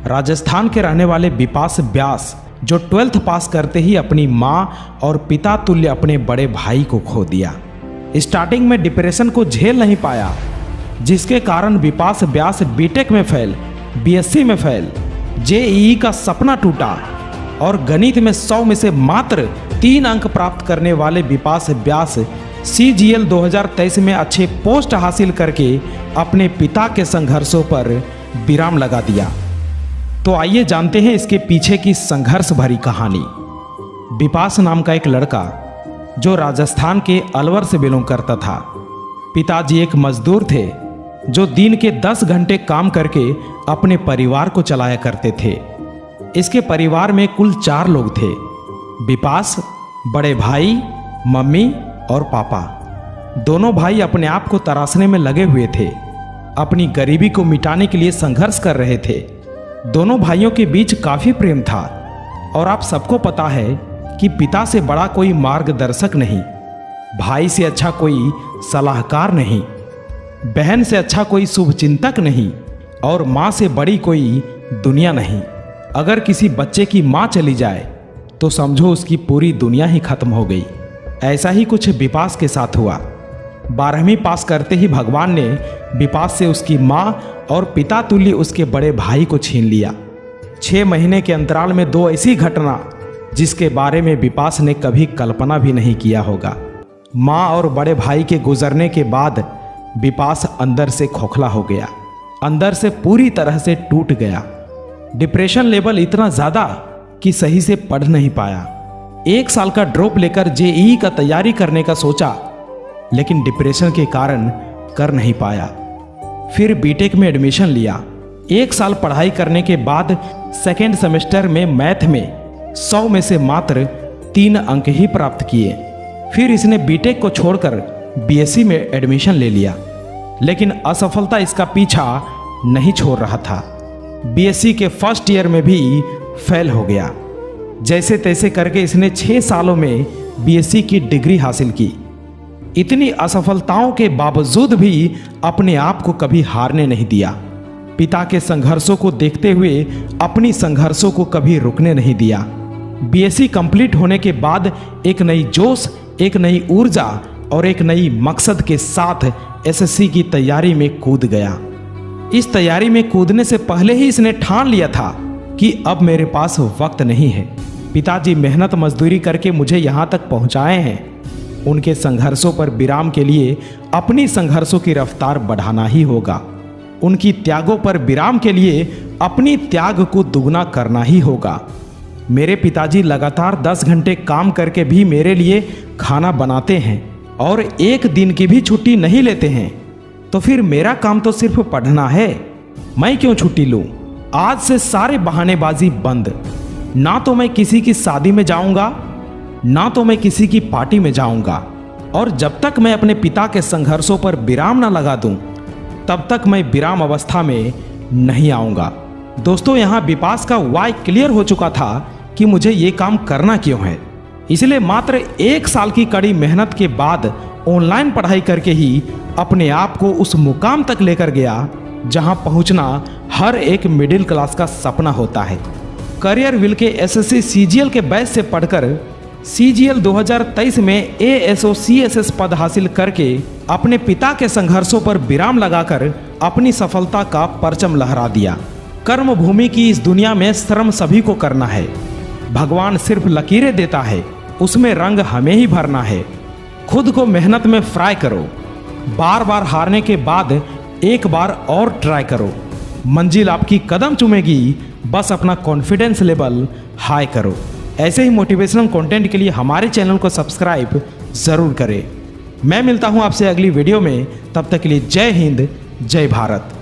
राजस्थान के रहने वाले विपास व्यास जो 12th पास करते ही अपनी माँ और पिता तुल्य अपने बड़े भाई को खो दिया। स्टार्टिंग में डिप्रेशन को झेल नहीं पाया, जिसके कारण विपास व्यास बीटेक में फेल, बीएससी में फेल, जेईई का सपना टूटा और गणित में 100 में से मात्र 3 अंक प्राप्त करने वाले विपास व्यास CGL 2023 में अच्छे पोस्ट हासिल करके अपने पिता के संघर्षों पर विराम लगा दिया। तो आइए जानते हैं इसके पीछे की संघर्ष भरी कहानी। विपास नाम का एक लड़का जो राजस्थान के अलवर से बिलोंग करता था। पिताजी एक मजदूर थे जो दिन के 10 घंटे काम करके अपने परिवार को चलाया करते थे। इसके परिवार में कुल 4 लोग थे, विपास, बड़े भाई, मम्मी और पापा। दोनों भाई अपने आप को तराशने में लगे हुए थे, अपनी गरीबी को मिटाने के लिए संघर्ष कर रहे थे। दोनों भाइयों के बीच काफी प्रेम था और आप सबको पता है कि पिता से बड़ा कोई मार्गदर्शक नहीं, भाई से अच्छा कोई सलाहकार नहीं, बहन से अच्छा कोई शुभचिंतक नहीं और माँ से बड़ी कोई दुनिया नहीं। अगर किसी बच्चे की माँ चली जाए तो समझो उसकी पूरी दुनिया ही खत्म हो गई। ऐसा ही कुछ विपास के साथ हुआ। 12वीं पास करते ही भगवान ने विपास से उसकी माँ और पिता तुल्य उसके बड़े भाई को छीन लिया। 6 महीने के अंतराल में 2 ऐसी घटना जिसके बारे में विपास ने कभी कल्पना भी नहीं किया होगा। माँ और बड़े भाई के गुजरने के बाद विपास अंदर से खोखला हो गया, अंदर से पूरी तरह से टूट गया। डिप्रेशन लेवल इतना ज्यादा कि सही से पढ़ नहीं पाया। 1 साल का ड्रॉप लेकर जेईई का तैयारी करने का सोचा, लेकिन डिप्रेशन के कारण कर नहीं पाया। फिर बीटेक में एडमिशन लिया। 1 साल पढ़ाई करने के बाद सेकेंड सेमेस्टर में मैथ में 100 में से मात्र 3 अंक ही प्राप्त किए। फिर इसने बीटेक को छोड़कर बीएससी में एडमिशन ले लिया, लेकिन असफलता इसका पीछा नहीं छोड़ रहा था। बीएससी के फर्स्ट ईयर में भी फेल हो गया। जैसे तैसे करके इसने 6 सालों में बीएससी की डिग्री हासिल की। इतनी असफलताओं के बावजूद भी अपने आप को कभी हारने नहीं दिया। पिता के संघर्षों को देखते हुए अपनी संघर्षों को कभी रुकने नहीं दिया। बीएससी कंप्लीट होने के बाद एक नई जोश, एक नई ऊर्जा और एक नई मकसद के साथ एसएससी की तैयारी में कूद गया। इस तैयारी में कूदने से पहले ही इसने ठान लिया था कि अब मेरे पास वक्त नहीं है। पिताजी मेहनत मजदूरी करके मुझे यहाँ तक पहुँचाए हैं। उनके संघर्षों पर विराम के लिए अपनी संघर्षों की रफ्तार बढ़ाना ही होगा। उनकी त्यागों पर विराम के लिए अपनी त्याग को दुगना करना ही होगा। मेरे पिताजी लगातार 10 घंटे काम करके भी मेरे लिए खाना बनाते हैं और 1 दिन की भी छुट्टी नहीं लेते हैं। तो फिर मेरा काम तो सिर्फ पढ़ना है, मैं क्यों छुट्टी लूं? आज से सारे बहानेबाजी बंद। ना तो मैं किसी की शादी में जाऊंगा, ना तो मैं किसी की पार्टी में जाऊंगा, और जब तक मैं अपने पिता के संघर्षों पर विराम ना लगा दूं, तब तक मैं विराम अवस्था में नहीं आऊंगा। दोस्तों, यहाँ विपास का वाई क्लियर हो चुका था कि मुझे ये काम करना क्यों है। इसलिए मात्र 1 साल की कड़ी मेहनत के बाद ऑनलाइन पढ़ाई करके ही अपने आप को उस मुकाम तक लेकर गया जहां पहुंचना हर एक मिडिल क्लास का सपना होता है। करियर व्हील के एसएससी सीजीएल के बैच से पढ़कर CGL 2023 में ASO CSS पद हासिल करके अपने पिता के संघर्षों पर विराम लगाकर अपनी सफलता का परचम लहरा दिया। कर्म भूमि की इस दुनिया में श्रम सभी को करना है। भगवान सिर्फ लकीरें देता है, उसमें रंग हमें ही भरना है। खुद को मेहनत में फ्राई करो। बार बार हारने के बाद एक बार और ट्राई करो। मंजिल आपकी कदम चूमेगी, बस अपना कॉन्फिडेंस लेवल हाई करो। ऐसे ही मोटिवेशनल कंटेंट के लिए हमारे चैनल को सब्सक्राइब जरूर करें। मैं मिलता हूं आपसे अगली वीडियो में, तब तक के लिए जय हिंद, जय भारत।